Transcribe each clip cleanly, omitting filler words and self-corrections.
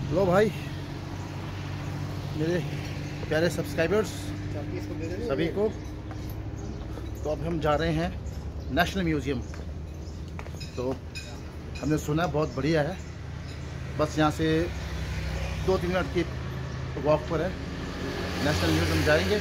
लो भाई मेरे प्यारे सब्सक्राइबर्स सभी को, तो अब हम जा रहे हैं नेशनल म्यूज़ियम। तो हमने सुना बहुत बढ़िया है, बस यहाँ से 2-3 मिनट की वॉक पर है। नेशनल म्यूज़ियम जाएंगे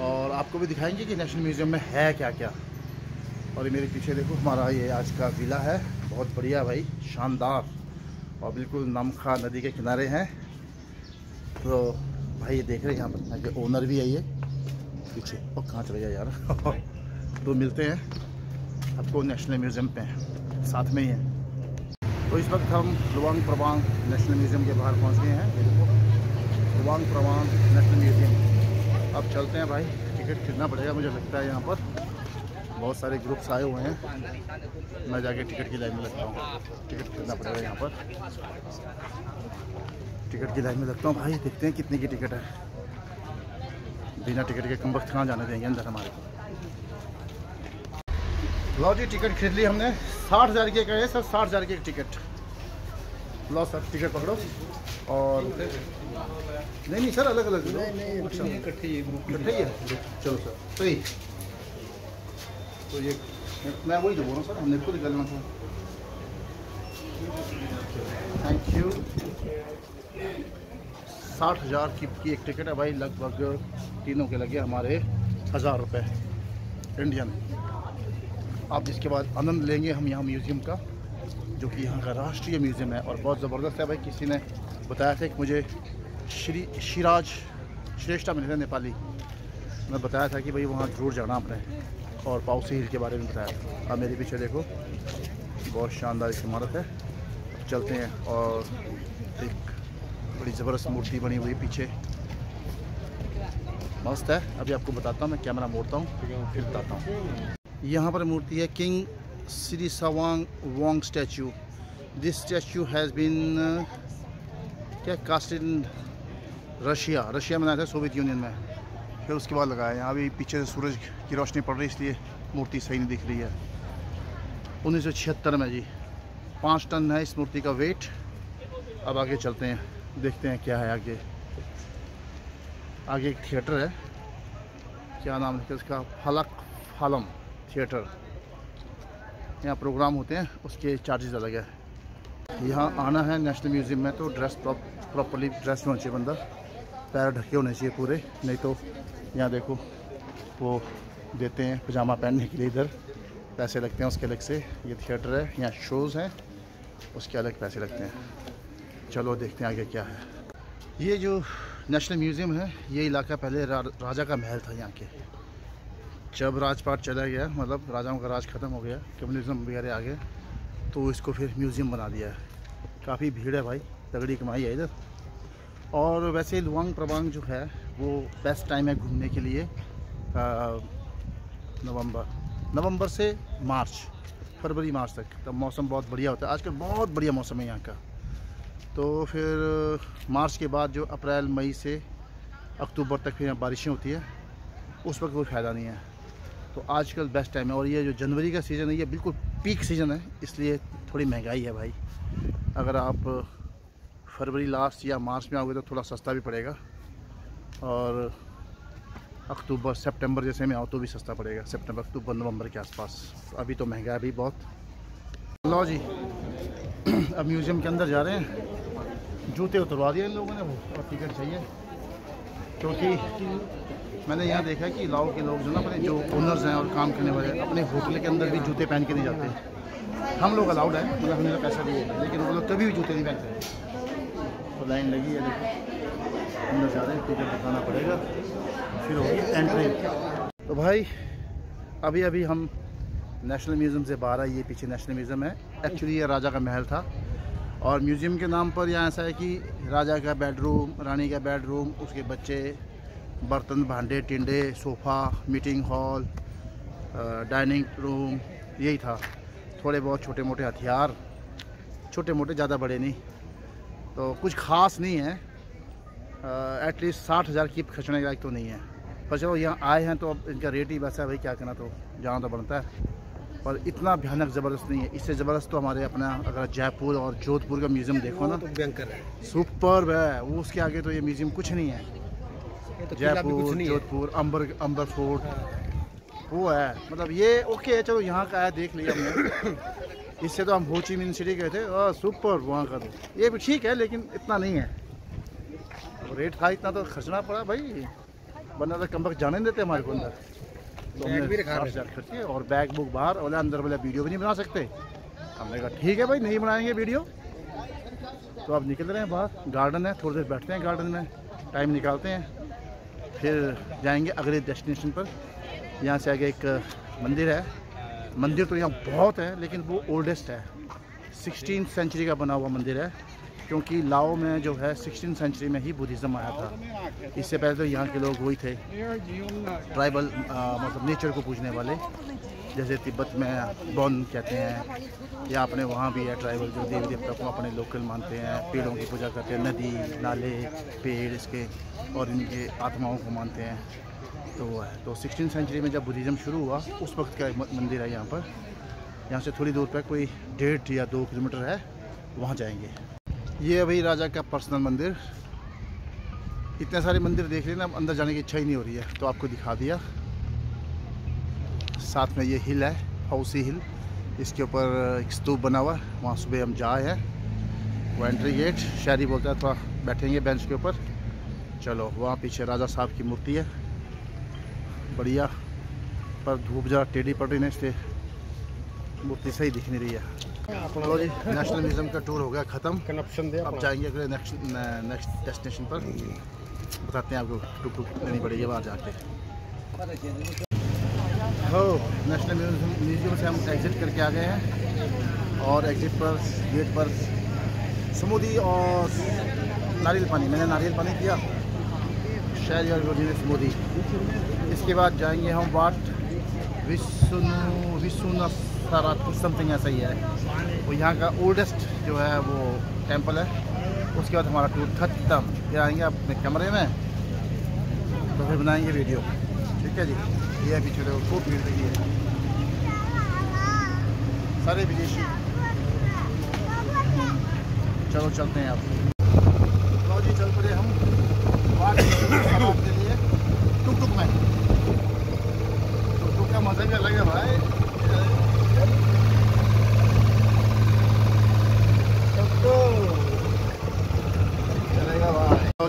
और आपको भी दिखाएंगे कि नेशनल म्यूज़ियम में है क्या क्या। और ये मेरे पीछे देखो, हमारा ये आज का विला है, बहुत बढ़िया भाई, शानदार, और बिल्कुल नमखा नदी के किनारे हैं। तो भाई ये देख रहे हैं, यहाँ पर ओनर भी है ये पीछे। और कहाँ चले गया यार तो मिलते हैं आपको नेशनल म्यूज़ियम पे, साथ में ही है। तो इस वक्त हम लुवांग प्रवांग नेशनल म्यूज़ियम के बाहर पहुँच गए हैं। ये देखो लुवांग प्रवांग नेशनल म्यूज़ियम। अब चलते हैं भाई, टिकट खरीदना पड़ेगा मुझे लगता है। यहाँ पर बहुत सारे ग्रुप्स आए हुए हैं, मैं जाके टिकट की लाइन में लगता हूँ। टिकट खरीदना पड़ेगा यहाँ पर, टिकट की लाइन में लगता हूँ भाई। देखते हैं कितने की टिकट है। बिना टिकट के कम वक्त कहाँ जाने देंगे अंदर हमारे को। लो जी, टिकट खरीद ली हमने। 60,000 की है सर, 60,000 की टिकट। लो सर टिकट पकड़ो। और नहीं सर, अलग अलग नहीं, अच्छा इकट्ठे ही है। चलो सर सही। तो ये मैं वही जो बोल रहा हूँ सर, हमने खुद निकलना था। Thank you. 60,000 की एक टिकट है भाई, लगभग तीनों के लगे हमारे 1,000 रुपये इंडियन। आप इसके बाद आनंद लेंगे हम यहाँ म्यूज़ियम का, जो कि यहाँ का राष्ट्रीय म्यूज़ियम है और बहुत ज़बरदस्त है भाई। किसी ने बताया था कि मुझे शिराज श्रेष्ठा मिले थे नेपाली, मैं बताया था कि भाई वहाँ ज़रूर जाना आपने, और पाउसी हिल के बारे में बताया था। अब मेरे पीछे देखो, बहुत शानदार एक इमारत है। चलते हैं, और एक बड़ी ज़बरदस्त मूर्ति बनी हुई पीछे, मस्त है। अभी आपको बताता हूँ, मैं कैमरा मोड़ता हूँ फिर बताता हूँ। यहाँ पर मूर्ति है king Sisavang Vong statue. This statue has been क्या कास्ट इन रशिया में बनाया था, सोवियत यूनियन में, फिर उसके बाद लगाया। यहाँ भी पीछे से सूरज की रोशनी पड़ रही है, इसलिए मूर्ति सही नहीं दिख रही है। 1976 में जी। 5 टन है इस मूर्ति का वेट। अब आगे चलते हैं, देखते हैं क्या है आगे। आगे एक थिएटर है, क्या नाम है उसका, फलक फालम थिएटर। यहाँ प्रोग्राम होते हैं, उसके चार्जेस अलग है। यहाँ आना है नेशनल म्यूज़ियम में तो ड्रेस प्रॉपरली ड्रेस होना चाहिए बंदा, पैर ढके होने चाहिए पूरे, नहीं तो यहाँ देखो वो देते हैं पजामा पहनने के लिए, इधर पैसे लगते हैं उसके अलग से। ये थिएटर है, यहाँ शोज़ हैं, उसके अलग पैसे लगते हैं। चलो देखते हैं आगे क्या है। ये जो नेशनल म्यूज़ियम है, ये इलाका पहले राजा का महल था यहाँ के। जब राजपाट चला गया, मतलब राजाओं का राज ख़त्म हो गया, कम्युनिज़्म वगैरह आ गया, तो इसको फिर म्यूज़ियम बना दिया है। काफ़ी भीड़ है भाई, तगड़ी कमाई है इधर। और वैसे लुवांग प्रवांग जो है वो बेस्ट टाइम है घूमने के लिए, नवंबर से मार्च, फरवरी मार्च तक। तब मौसम बहुत बढ़िया होता है, आजकल बहुत बढ़िया मौसम है यहाँ का। तो फिर मार्च के बाद जो अप्रैल मई से अक्टूबर तक फिर यहाँ बारिशें होती है, उस वक्त कोई फ़ायदा नहीं है। तो आजकल बेस्ट टाइम है। और ये जो जनवरी का सीज़न है, ये बिल्कुल पीक सीज़न है, इसलिए थोड़ी महंगाई है भाई। अगर आप फरवरी लास्ट या मार्च में आओगे तो थोड़ा सस्ता भी पड़ेगा, और अक्टूबर सितंबर जैसे में आओ तो भी सस्ता पड़ेगा, सितंबर अक्टूबर नवंबर के आसपास। अभी तो महंगा है अभी बहुत। लो जी अब म्यूज़ियम के अंदर जा रहे हैं। जूते उतरवा दिए इन लोगों ने, वो और टिकट चाहिए, क्योंकि मैंने यहाँ देखा है कि लाओ के लोग जो ना, अपने जो ओनर्स हैं और काम करने वाले, अपने होटल के अंदर भी जूते पहन के नहीं जाते। हम लोग अलाउड है, मतलब हमने तो पैसा दिए, लेकिन वो लोग कभी भी जूते नहीं पहनते। तो लाइन लगी है, देखो अंदर जा रहे हैं, टिकट दिखाना पड़ेगा, फिर होगी एंट्री। तो भाई अभी हम नेशनल म्यूज़ियम से बाहर आए। ये पीछे नेशनल म्यूज़ियम है, एक्चुअली ये राजा का महल था, और म्यूज़ियम के नाम पर यहाँ ऐसा है कि राजा का बेडरूम, रानी का बेडरूम, उसके बच्चे, बर्तन भांडे टिंडे, sofa, meeting hall, dining room, यही था। थोड़े बहुत छोटे मोटे हथियार, छोटे मोटे, ज़्यादा बड़े नहीं, तो कुछ ख़ास नहीं है। एटलीस्ट 60,000 की खर्चने लायक तो नहीं है। पर चलो यहाँ आए हैं तो अब इनका रेट ही वैसा है भाई, क्या करना, तो जाना तो बनता है। पर इतना भयानक ज़बरदस्त नहीं है। इससे ज़बरदस्त तो हमारे अपना अगर जयपुर और जोधपुर का म्यूज़ियम देखो ना, तो भयंकर है, सुपर है वो। उसके आगे तो ये म्यूज़ियम कुछ नहीं है। तो जयपुर, जोधपुर, अंबर फोर्ट वो है। मतलब ये ओके है, चलो यहाँ का है, देख लिया हमने। इससे तो हम हो ची मिन सिटी गए थे, सुपर वहाँ का तो ये भी ठीक है, लेकिन इतना नहीं है। रेट था इतना तो खर्चना पड़ा भाई, वरना तो कम वक्त जाने नहीं देते हमारे को अंदर। तो हमने 60,000 खर्चे और बैग बुक बाहर, और अंदर वाला वीडियो भी नहीं बना सकते। हमने कहा ठीक है भाई, नहीं बनाएंगे वीडियो। तो अब निकल रहे हैं बाहर, गार्डन है, थोड़ी देर बैठते हैं गार्डन में, टाइम निकालते हैं, फिर जाएंगे अगले डेस्टिनेशन पर। यहाँ से आगे एक मंदिर है। मंदिर तो यहाँ बहुत है, लेकिन वो ओल्डेस्ट है, 16th सेंचुरी का बना हुआ मंदिर है। क्योंकि लाओ में जो है 16th सेंचुरी में ही बुद्धिज़्म आया था। इससे पहले तो यहाँ के लोग वही थे, ट्राइबल, मतलब नेचर को पूजने वाले, जैसे तिब्बत में बौन कहते हैं, या अपने वहाँ भी है ट्राइबल जो देवी देवता को अपने लोकल मानते हैं, पेड़ों की पूजा करते हैं, नदी नाले पेड़ इसके, और इनके आत्माओं को मानते हैं। तो 16th सेंचुरी में जब बुद्धिज़्म शुरू हुआ उस वक्त का मंदिर है यहाँ पर। यहाँ से थोड़ी दूर पर कोई 1.5 या 2 किलोमीटर है, वहाँ जाएंगे। ये है भाई राजा का पर्सनल मंदिर। इतने सारे मंदिर देख लिए ना, अब अंदर जाने की इच्छा ही नहीं हो रही है, तो आपको दिखा दिया। साथ में ये हिल है, हौसी हिल, इसके ऊपर एक स्तूप बना हुआ है, वहाँ सुबह हम जाए हैं। वो एंट्री गेट, शहरी बोलता है, थोड़ा बैठेंगे बेंच के ऊपर। चलो, वहाँ पीछे राजा साहब की मूर्ति है, बढ़िया, पर धूप ज़रा टेढ़ी पड़ रही है, इसलिए मूर्ति सही दिख नहीं रही है। चलो जी, नेशनल म्यूज़ियम का टूर हो गया ख़त्म। अब जाएंगे अगले नेक्स्ट डेस्टिनेशन पर, बताते हैं आपको। टुक टुक लेनी पड़ेगी वहाँ जाके। हो, नेशनल म्यूज़ियम से हम एग्ज़िट करके आ गए हैं, और एग्ज़िट पर गेट पर स्मूदी और नारियल पानी, मैंने नारियल पानी किया, शहरी और रोजी ने स्मूदी। इसके बाद जाएंगे हम वाट विश्वनाथ समथिंग ऐसा ही है, वो यहाँ का ओल्डेस्ट जो है वो टेंपल है। उसके बाद हमारा टूर खत्म। फिर आएंगे अपने कमरे में, तो फिर बनाएंगे वीडियो, ठीक है जी। ये पीछे देखो खूब भीड़ लगी है, सारे विदेशी। चलो चलते हैं अब। तो जी चल पड़े हम वाट के लिए टुक टुक में। टुक टुक का मजा भी अलग है भाई।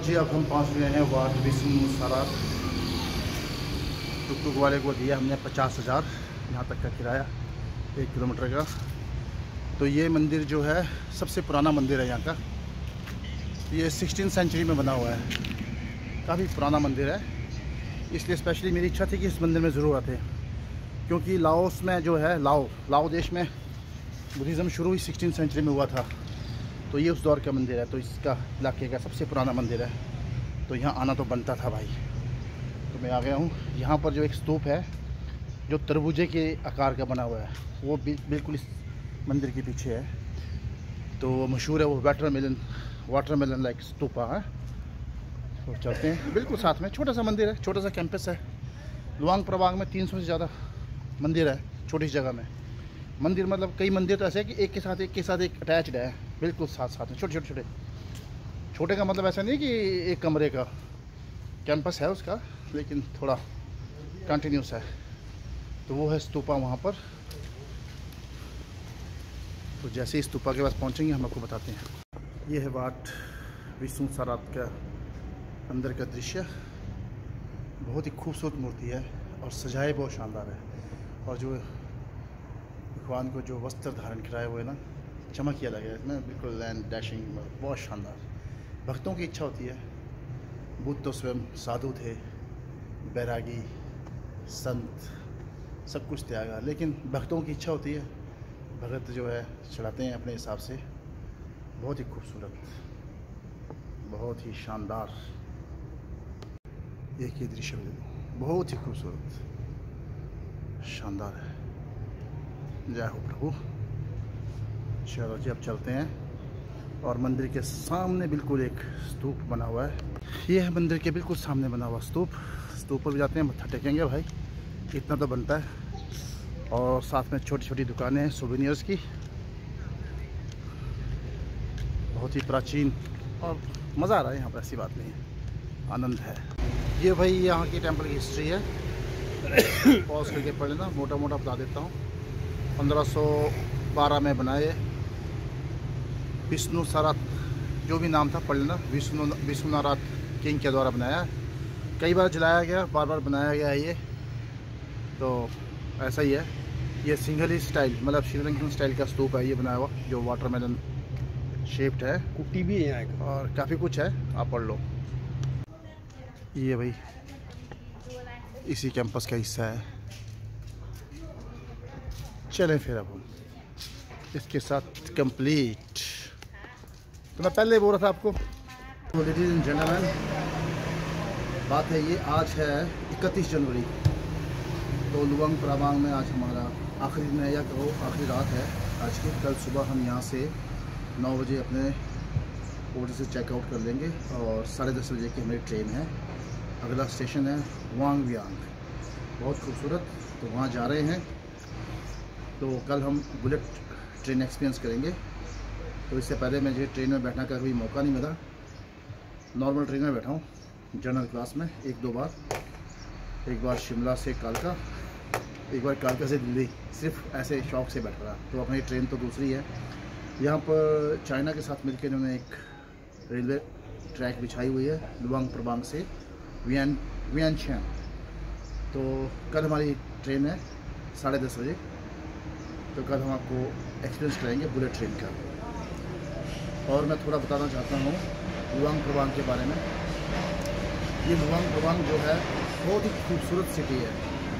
जी अब हम पहुंच गए हैं वाट विश्वनाथ। टुक टुक वाले को दिया हमने 50,000 यहाँ तक का किराया, 1 किलोमीटर का। तो ये मंदिर जो है सबसे पुराना मंदिर है यहाँ का। ये 16th सेंचुरी में बना हुआ है, काफ़ी पुराना मंदिर है। इसलिए स्पेशली मेरी इच्छा थी कि इस मंदिर में ज़रूर आते, क्योंकि लाओस में जो है लाओ देश में बुद्धिज़्म शुरू ही 16th सेंचुरी में हुआ था। तो ये उस दौर का मंदिर है, तो इसका इलाके का सबसे पुराना मंदिर है। तो यहाँ आना तो बनता था भाई। तो मैं आ गया हूँ। यहाँ पर जो एक स्तूप है जो तरबूजे के आकार का बना हुआ है, वो बिल्कुल इस मंदिर के पीछे है। तो मशहूर है वो वाटरमेलन लाइक स्तूपा है। तो चलते हैं, बिल्कुल साथ में छोटा सा मंदिर है, छोटा सा कैंपस है। लुआंग प्रभाग में 300 से ज़्यादा मंदिर है छोटी सी जगह में। मंदिर मतलब कई मंदिर तो ऐसे है कि एक के साथ एक अटैच्ड है, बिल्कुल साथ में छोटे छोटे का मतलब ऐसा नहीं कि एक कमरे का कैंपस है उसका, लेकिन थोड़ा कंटिन्यूस है। तो वो है स्तूपा वहाँ पर। तो जैसे ही स्तूपा के पास पहुँचेंगे हम आपको बताते हैं। ये है वाट विश्वनाथ का अंदर का दृश्य। बहुत ही खूबसूरत मूर्ति है और सजाए बहुत शानदार है। और जो भगवान को जो वस्त्र धारण कराए हुए ना, चमक ही अलग है इसमें, बिल्कुल लैंड डैशिंग, बहुत शानदार। भक्तों की इच्छा होती है, बुद्ध तो स्वयं साधु थे, बैरागी संत सब कुछ त्यागा, लेकिन भक्तों की इच्छा होती है, भगत जो है चढ़ाते हैं अपने हिसाब से। बहुत ही खूबसूरत, बहुत ही शानदार। एक ये दृश्य बहुत ही खूबसूरत शानदार है। जय हो प्रभु। चलो जी अब चलते हैं। और मंदिर के सामने बिल्कुल एक स्तूप बना हुआ है। ये है मंदिर के बिल्कुल सामने बना हुआ स्तूप। स्तूप पर भी जाते हैं, मत्था टेकेंगे भाई, इतना तो बनता है। और साथ में छोटी छोटी दुकानें हैं सोवेनियर्स की, बहुत ही प्राचीन और मज़ा आ रहा है यहाँ पर, ऐसी बात नहीं है, आनंद है। ये भाई यहाँ की टेंपल की हिस्ट्री है, पॉज करके पढ़ लेना, मोटा मोटा बता देता हूँ। 1512 में बनाए, विष्णु सारात जो भी नाम था पढ़ लेना, विष्णुनारात किंग के द्वारा बनाया। कई बार जलाया गया, बार बार बनाया गया है ये, तो ऐसा ही है। ये सिंघली स्टाइल मतलब श्रीलंकन स्टाइल का स्तूप है ये बनाया हुआ, जो वाटरमेलन शेप्ड है, कुट्टी भी है यहाँ और काफ़ी कुछ है, आप पढ़ लो। ये भाई इसी कैंपस का हिस्सा है। चलें फिर अब हम इसके साथ कंप्लीट। तो मैं पहले बोल रहा था आपको, तो लेडीज एंड जेंटलमैन, बात है ये, आज है 31 जनवरी, तो लुवांग प्राबांग में आज हमारा आखिरी दिन है, या कहो आखिरी रात है आज की। कल सुबह हम यहाँ से 9 बजे अपने होटल से चेकआउट कर लेंगे और 10:30 बजे की हमारी ट्रेन है। अगला स्टेशन है वांग वियांग, बहुत खूबसूरत, तो वहाँ जा रहे हैं। तो कल हम बुलेट ट्रेन एक्सपीरियंस करेंगे। तो इससे पहले मुझे ट्रेन में बैठने का कभी मौका नहीं मिला, नॉर्मल ट्रेन में बैठा हूँ जनरल क्लास में 1-2 बार, एक बार शिमला से कालका, एक बार कालका से दिल्ली, सिर्फ ऐसे शौक से बैठ रहा। तो अपनी ट्रेन तो दूसरी है। यहाँ पर चाइना के साथ मिलकर इन्होंने एक रेलवे ट्रैक बिछाई हुई है लुवांग प्रबांग से वियनचैन। तो कल हमारी ट्रेन है 10:30 बजे, तो कल हम आपको एक्सपीरियंस कराएंगे बुलेट ट्रेन का। और मैं थोड़ा बताना चाहता हूँ लुवांग प्रबांग के बारे में। ये लुवांग प्रबांग जो है बहुत ही खूबसूरत सिटी है,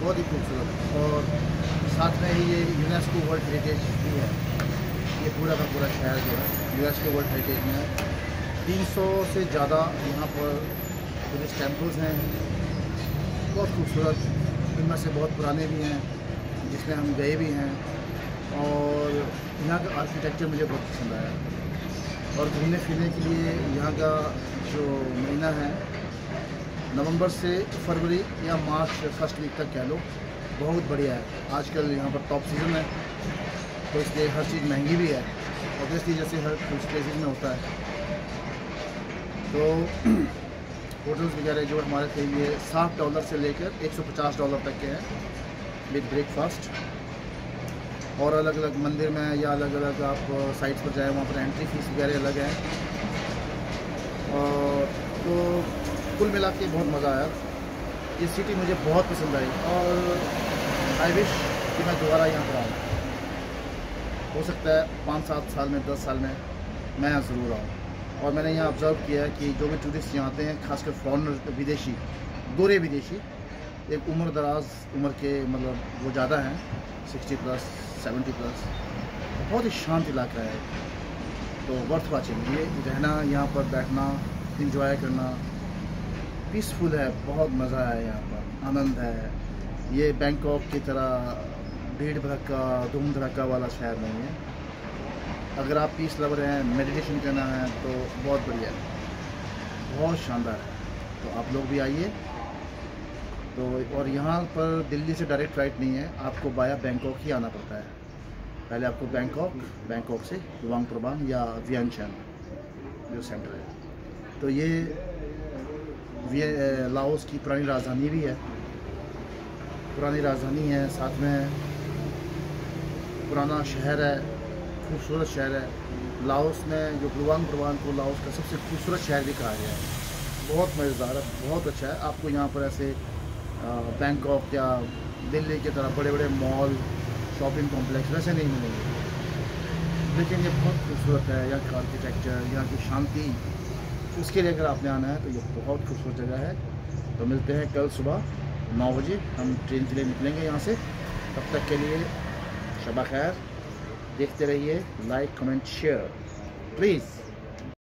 बहुत ही खूबसूरत, और साथ में ही ये यूनेस्को वर्ल्ड हेरिटेज भी है। ये पूरा का पूरा शहर जो है यूनेस्को वर्ल्ड हेरिटेज में है। 300 से ज़्यादा यहाँ पर बुद्धिस्ट टेम्पल्स हैं, बहुत खूबसूरत, इनमें से बहुत पुराने भी हैं जिसमें हम गए भी हैं। और यहाँ का आर्किटेक्चर मुझे बहुत पसंद आया। और घूमने फिरने के लिए यहाँ का जो महीना है नवंबर से फरवरी या मार्च फर्स्ट वीक तक कह लो, बहुत बढ़िया है। आजकल यहाँ पर टॉप सीज़न है, तो इसलिए हर चीज़ महंगी भी है, ऑब्वियसली जैसे हर कुछ प्लेसेस में होता है। तो होटल्स वगैरह जो हमारे थे ये $60 से लेकर $150 तक के हैं विद ब्रेकफास्ट। और अलग अलग मंदिर में या अलग अलग आप साइट्स पर जाए, वहाँ पर एंट्री फीस वगैरह अलग है। और तो कुल मिला के बहुत मज़ा आया। ये सिटी मुझे बहुत पसंद आई और आई विश कि मैं दोबारा यहाँ पर आऊँ। हो सकता है 5-7 साल में, 10 साल में मैं यहाँ ज़रूर आऊँ। और मैंने यहाँ ऑब्ज़र्व किया है कि जो भी टूरिस्ट यहाँ आते हैं, खासकर फॉरेनर, विदेशी, गोरे विदेशी, एक उम्र दराज उम्र के, मतलब वो ज़्यादा हैं, 60+, 70+, बहुत ही शांत इलाका है। तो वर्थ वाचिंग, ये रहना, यहाँ पर बैठना, इंजॉय करना, पीसफुल है, बहुत मज़ा है यहाँ पर, आनंद है। ये बैंकॉक की तरह भीड़ भड़का, धूम धड़का वाला शहर नहीं है। अगर आप पीस लवर हैं, मेडिटेशन करना है, तो बहुत बढ़िया है, बहुत शानदार है। तो आप लोग भी आइए। तो और यहाँ पर दिल्ली से डायरेक्ट फ्लाइट नहीं है, आपको बाया बैंकॉक ही आना पड़ता है। पहले आपको बैंकॉक से लुवांग प्रबांग या वियनचैन जो सेंटर है। तो ये लाओस की पुरानी राजधानी भी है, पुरानी राजधानी है, साथ में पुराना शहर है, खूबसूरत शहर है। लाओस में जो लुवांग प्रबांग को लाओस का सबसे खूबसूरत शहर भी कहा गया है। बहुत मज़ेदार है, बहुत अच्छा है। आपको यहाँ पर ऐसे बैंकॉक या दिल्ली की तरह बड़े बड़े मॉल, शॉपिंग कॉम्प्लेक्स वैसे नहीं मिलेंगे, लेकिन ये बहुत खूबसूरत है। यहाँ का आर्किटेक्चर, यहाँ की शांति, उसके लिए अगर आपने आना है तो ये बहुत खूबसूरत जगह है। तो मिलते हैं कल सुबह 9 बजे, हम ट्रेन के लिए निकलेंगे यहाँ से। तब तक के लिए शबा खैर, देखते रहिए, लाइक कमेंट शेयर प्लीज़।